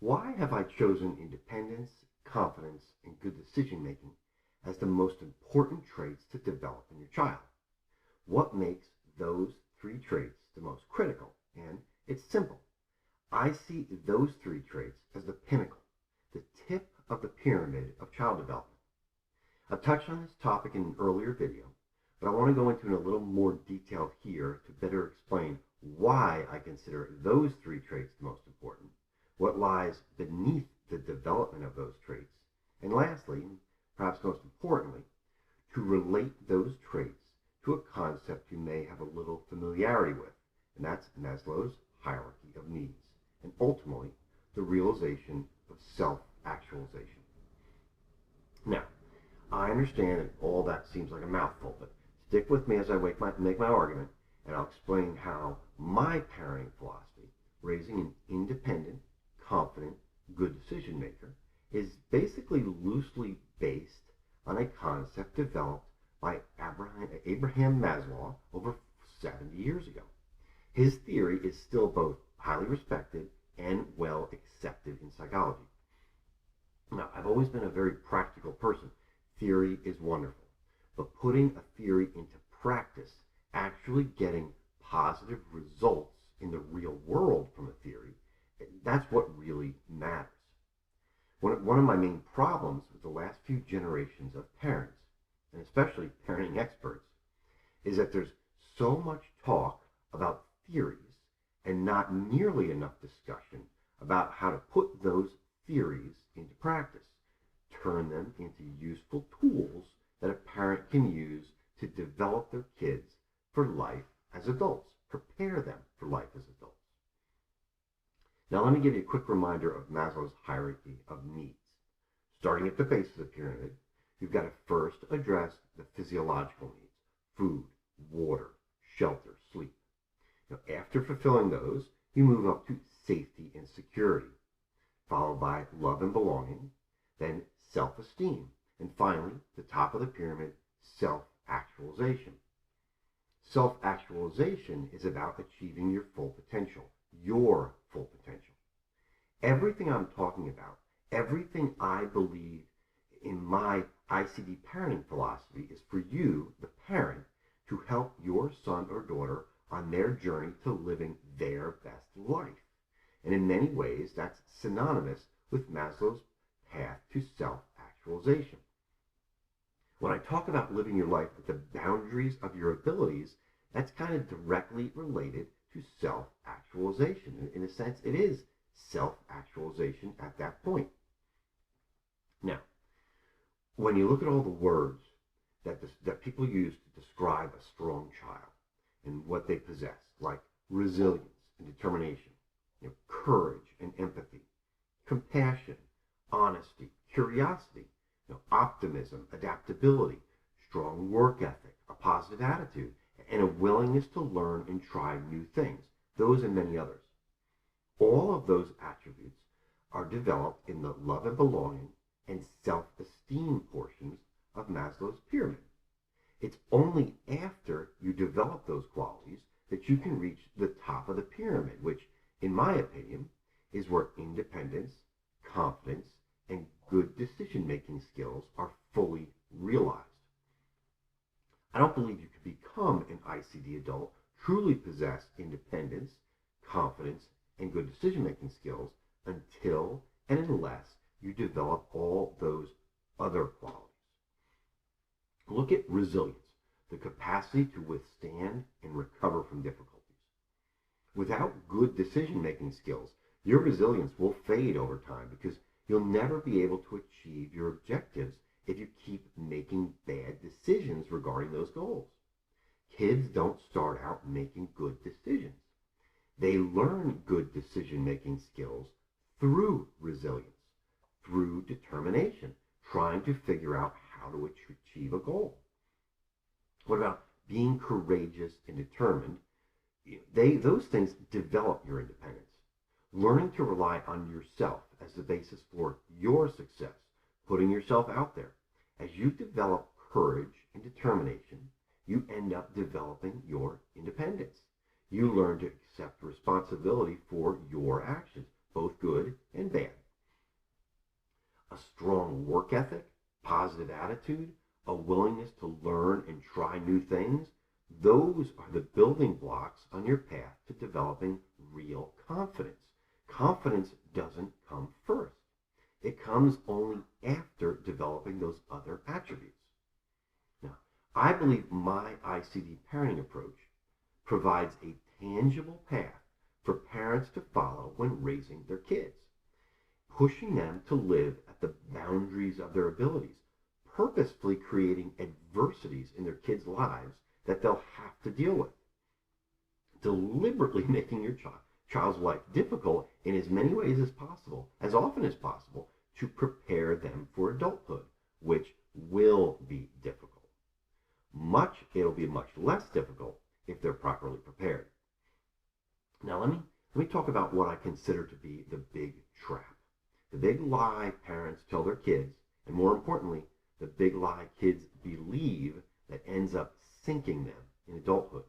Why have I chosen independence, confidence, and good decision making as the most important traits to develop in your child? What makes those three traits the most critical? And it's simple. I see those three traits as the pinnacle, the tip of the pyramid of child development. I've touched on this topic in an earlier video, but I want to go into it in a little more detail here to better explain why I consider those three traits the most important, what lies beneath the development of those traits, and lastly, perhaps most importantly, to relate those traits to a concept you may have a little familiarity with, and that's Maslow's hierarchy of needs, and ultimately the realization of self-actualization. Now, I understand that all that seems like a mouthful, but stick with me as I make my argument, and I'll explain how my parenting philosophy, raising an independent, confident, good decision maker, is basically loosely based on a concept developed by Abraham Maslow over 70 years ago. His theory is still both highly respected and well accepted in psychology. Now, I've always been a very practical person. Theory is wonderful, but putting a theory into practice, actually getting positive results in the real world from a theory, that's what really matters. One of my main problems with the last few generations of parents, and especially parenting experts, is that there's so much talk about theories and not nearly enough discussion about how to put those theories into practice, turn them into useful tools that a parent can use to develop their kids for life as adults, prepare them for life as adults. Now, let me give you a quick reminder of Maslow's hierarchy of needs. Starting at the base of the pyramid, you've got to first address the physiological needs: food, water, shelter, sleep. Now, after fulfilling those, you move up to safety and security, followed by love and belonging, then self-esteem, and finally, the top of the pyramid, self-actualization. Self-actualization is about achieving your full potential, your full potential. Everything I'm talking about, everything I believe in my ICD parenting philosophy is for you, the parent, to help your son or daughter on their journey to living their best life. And in many ways, that's synonymous with Maslow's path to self-actualization. When I talk about living your life with the boundaries of your abilities, that's kind of directly related to self-actualization. In a sense, it is self-actualization at that point. Now, when you look at all the words that people use to describe a strong child and what they possess, like resilience and determination, courage and empathy, compassion, honesty, curiosity, optimism, adaptability, strong work ethic, a positive attitude, and a willingness to learn and try new things, those and many others. All of those attributes are developed in the love and belonging and self-esteem portions of Maslow's pyramid. It's only after you develop those qualities that you can reach the top of the pyramid, which, in my opinion, is where independence, confidence, and good decision-making skills are fully realized. I don't believe you can become an ICD adult, truly possess independence, confidence, and good decision-making skills until and unless you develop all those other qualities. Look at resilience, the capacity to withstand and recover from difficulties. Without good decision-making skills, your resilience will fade over time because you'll never be able to achieve your objectives if you keep making bad decisions regarding those goals. Kids don't start out making good decisions. They learn good decision-making skills through resilience, through determination, trying to figure out how to achieve a goal. What about being courageous and determined? Those things develop your independence. Learning to rely on yourself as the basis for your success, putting yourself out there. As you develop courage and determination, you end up developing your independence. You learn to accept responsibility for your actions, both good and bad. work ethic, positive attitude, a willingness to learn and try new things, those are the building blocks on your path to developing real confidence. Confidence doesn't come first. It comes only after developing those other attributes. Now, I believe my ICD parenting approach provides a tangible path for parents to follow when raising their kids, pushing them to live at the boundaries of their abilities, purposefully creating adversities in their kids' lives that they'll have to deal with, deliberately making your child's life difficult in as many ways as possible, as often as possible, to prepare them for adulthood, which will be difficult. It'll be much less difficult if they're properly prepared. Now let me talk about what I consider to be the big trap, the big lie parents tell their kids, and more importantly, the big lie kids believe that ends up sinking them in adulthood.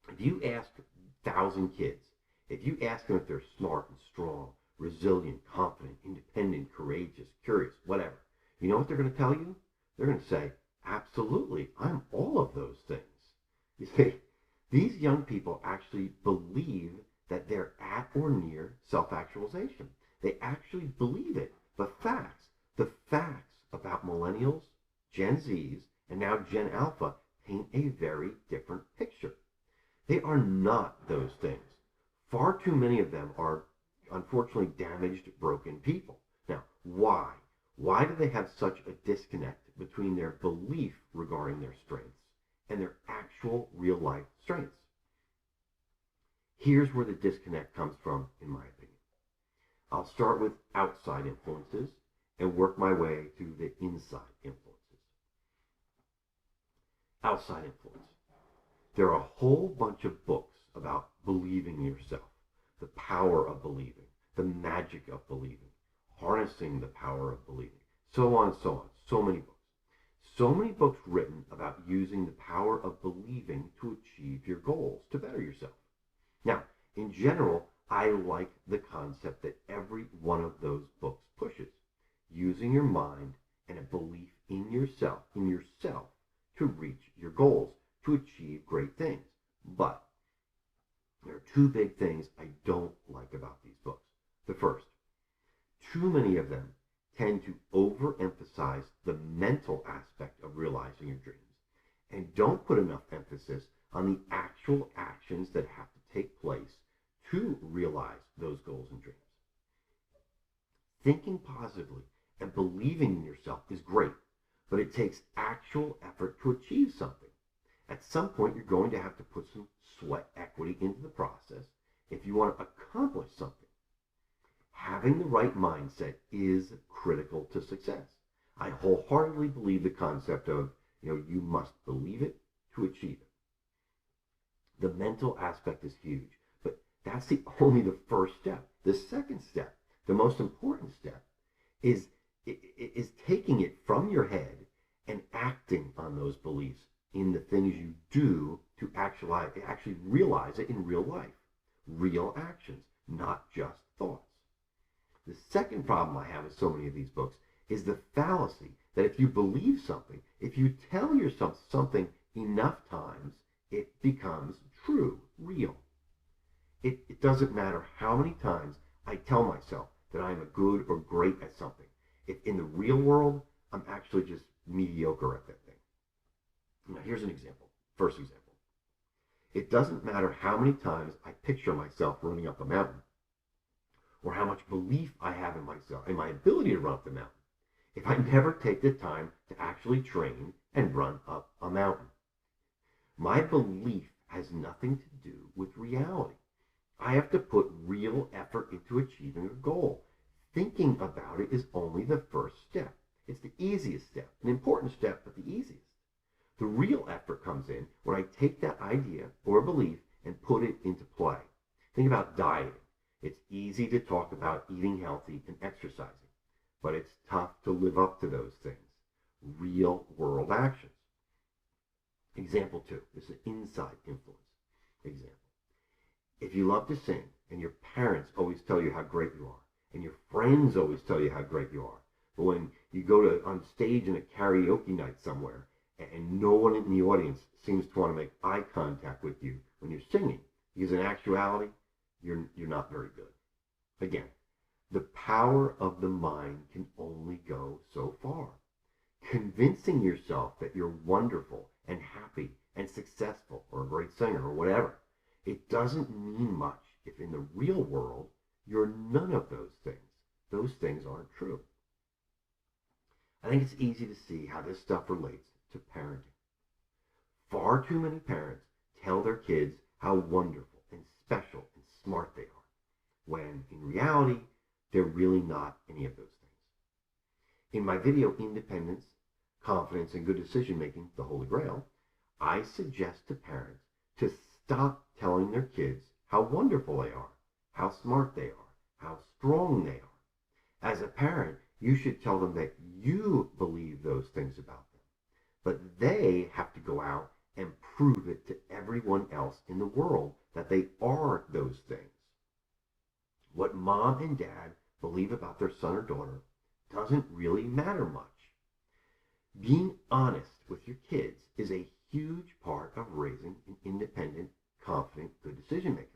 If you ask 1,000 kids, if you ask them if they're smart and strong, resilient, confident, independent, courageous, curious, whatever, you know what they're going to tell you? They're going to say, absolutely, I'm all of those things. You see, these young people actually believe that they're at or near self-actualization. They actually believe it. The facts about millennials, Gen Zs, and now Gen Alpha paint a very different picture. They are not those things. Far too many of them are unfortunately damaged, broken people. Now, why? Why do they have such a disconnect between their belief regarding their strengths and their actual real-life strengths? Here's where the disconnect comes from, in my opinion. I'll start with outside influences and work my way through the inside influences. Outside influence. There are a whole bunch of books about believing in yourself, the power of believing, the magic of believing, harnessing the power of believing, so on and so on. So many books. So many books written about using the power of believing to achieve your goals, to better yourself. Now, in general, I like the concept that every one of those books pushes, using your mind and a belief in yourself to reach your goals, to achieve great things. But there are two big things I don't like about these books. The first, too many of them tend to overemphasize the mental aspect of realizing your dreams and don't put enough emphasis on the actual actions that have to take place to realize those goals and dreams. Thinking positively and believing in yourself is great, but it takes actual effort to achieve something. At some point, you're going to have to put some sweat equity into the process if you want to accomplish something. Having the right mindset is critical to success. I wholeheartedly believe the concept of, you must believe it to achieve it. The mental aspect is huge, but that's only the first step. The second step, the most important step, is taking it from your head and acting on those beliefs in the things you do to actually realize it in real life. Real actions, not just thoughts. The second problem I have with so many of these books is the fallacy that if you believe something, if you tell yourself something enough times, it becomes true, real. It doesn't matter how many times I tell myself that I'm a good or great at something. If in the real world, I'm actually just mediocre at that thing. Now, here's an example. First example. It doesn't matter how many times I picture myself running up a mountain, or how much belief I have in myself, in my ability to run up the mountain, if I never take the time to actually train and run up a mountain. My belief has nothing to do with reality. I have to put real effort into achieving a goal. Thinking about it is only the first step. It's the easiest step, an important step, but the easiest. The real effort comes in when I take that idea or belief and put it into play. Think about dieting. It's easy to talk about eating healthy and exercising, but it's tough to live up to those things. Real world actions. Example 2. This is an inside influence example. If you love to sing and your parents always tell you how great you are, and your friends always tell you how great you are, But when you go to on stage in a karaoke night somewhere and no one in the audience seems to want to make eye contact with you when you're singing, because in actuality, you're not very good. Again, the power of the mind can only go so far. Convincing yourself that you're wonderful and happy and successful or a great singer or whatever, it doesn't mean much if in the real world you're none of those things. Those things aren't true. I think it's easy to see how this stuff relates to parenting. Far too many parents tell their kids how wonderful and special and smart they are, when in reality, they're really not any of those things. In my video, Independence, Confidence, and Good Decision Making, the Holy Grail, I suggest to parents to stop telling their kids how wonderful they are, how smart they are, how strong they are. As a parent, you should tell them that you believe those things about them, but they have to go out and prove it to everyone else in the world that they are those things. What mom and dad believe about their son or daughter doesn't really matter much. Being honest with your kids is a huge part of raising an independent, confident, good decision maker.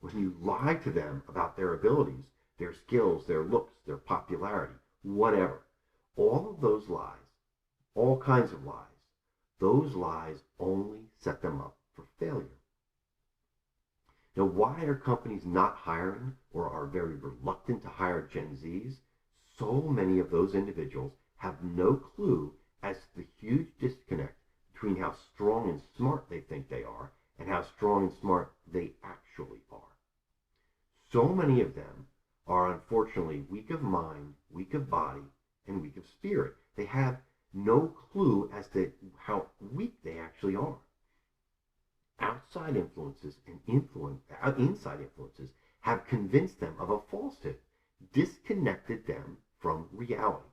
When you lie to them about their abilities, their skills, their looks, their popularity, whatever, all of those lies, all kinds of lies, those lies only set them up for failure. Now, why are companies not hiring or are very reluctant to hire Gen Zs? So many of those individuals have no clue as to the huge disconnect between how strong and smart they think they are and how strong and smart they actually are. So many of them are unfortunately weak of mind, weak of body, and weak of spirit. They have no clue as to how weak they actually are. Outside influences and inside influences have convinced them of a falsehood, disconnected them from reality.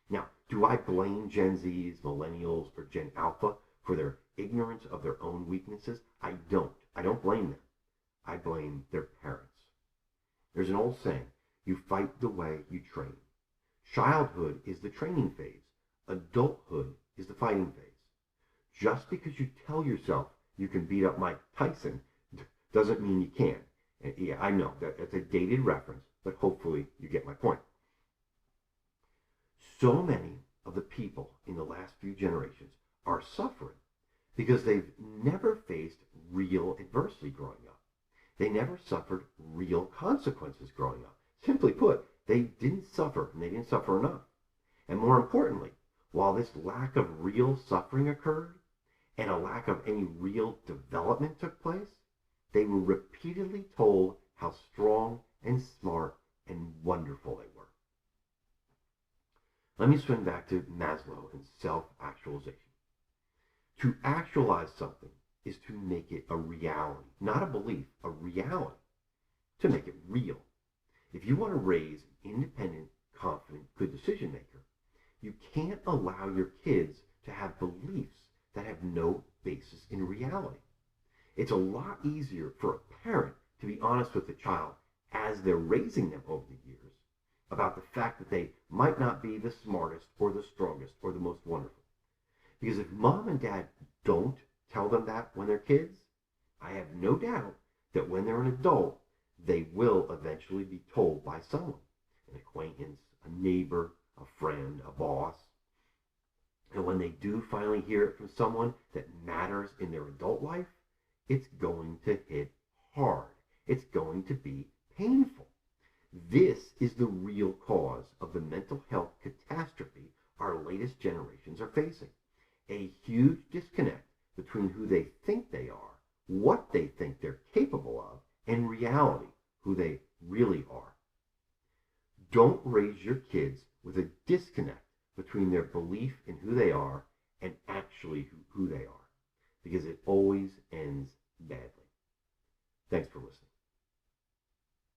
Now, do I blame Gen Zs, Millennials, or Gen Alpha for their ignorance of their own weaknesses? I don't. I don't blame them. I blame their parents. There's an old saying, you fight the way you train. Childhood is the training phase. Adulthood is the fighting phase. Just because you tell yourself you can beat up Mike Tyson doesn't mean you can. And yeah, I know that's a dated reference, but hopefully you get my point. So many of the people in the last few generations are suffering because they've never faced real adversity growing up. They never suffered real consequences growing up. Simply put, they didn't suffer, and they didn't suffer enough. And more importantly, while this lack of real suffering occurred, and a lack of any real development took place, they were repeatedly told how strong and smart and wonderful they were. Let me swing back to Maslow and self-actualization. To actualize something is to make it a reality, not a belief, a reality, to make it real. If you want to raise an independent, confident, good decision maker, you can't allow your kids to have beliefs that have no basis in reality. It's a lot easier for a parent to be honest with the child as they're raising them over the years about the fact that they might not be the smartest or the strongest or the most wonderful. Because if mom and dad don't tell them that when they're kids, I have no doubt that when they're an adult, they will eventually be told by someone, an acquaintance, a neighbor, a friend, a boss. And when they do finally hear it from someone that matters in their adult life, it's going to hit hard. It's going to be painful. This is the real cause of the mental health catastrophe our latest generations are facing. A huge disconnect between who they think they are, what they think they're capable of, and reality, who they really are. Don't raise your kids with a disconnect